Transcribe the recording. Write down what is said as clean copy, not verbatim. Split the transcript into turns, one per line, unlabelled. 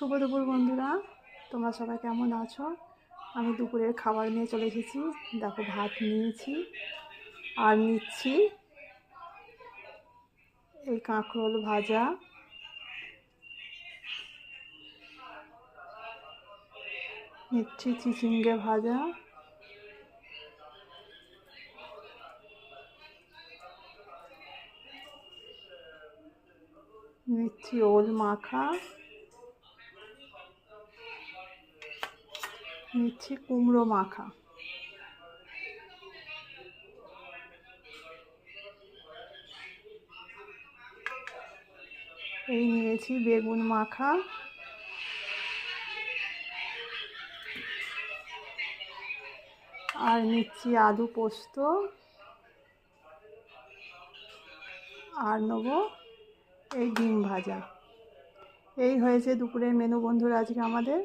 শুভ দুপুর বন্ধুরা, তোমরা সবাই কেমন আছো? আমি দুপুরের খাবার নিয়ে চলে এসেছি। দেখো, ভাত নিয়েছি আর নিচ্ছি এই কাঁকরোল ভাজা, নিচ্ছি চিচিঙ্গে ভাজা, নিচ্ছি ওল মাখা, নিচ্ছি কুমড়ো মাখা, এই নিয়েছি বেগুন মাখা, আর নিচ্ছি আলু পোস্ত, আর নেবো এই ডিম ভাজা। এই হয়েছে দুপুরের মেনু বন্ধুরা আজকে আমাদের।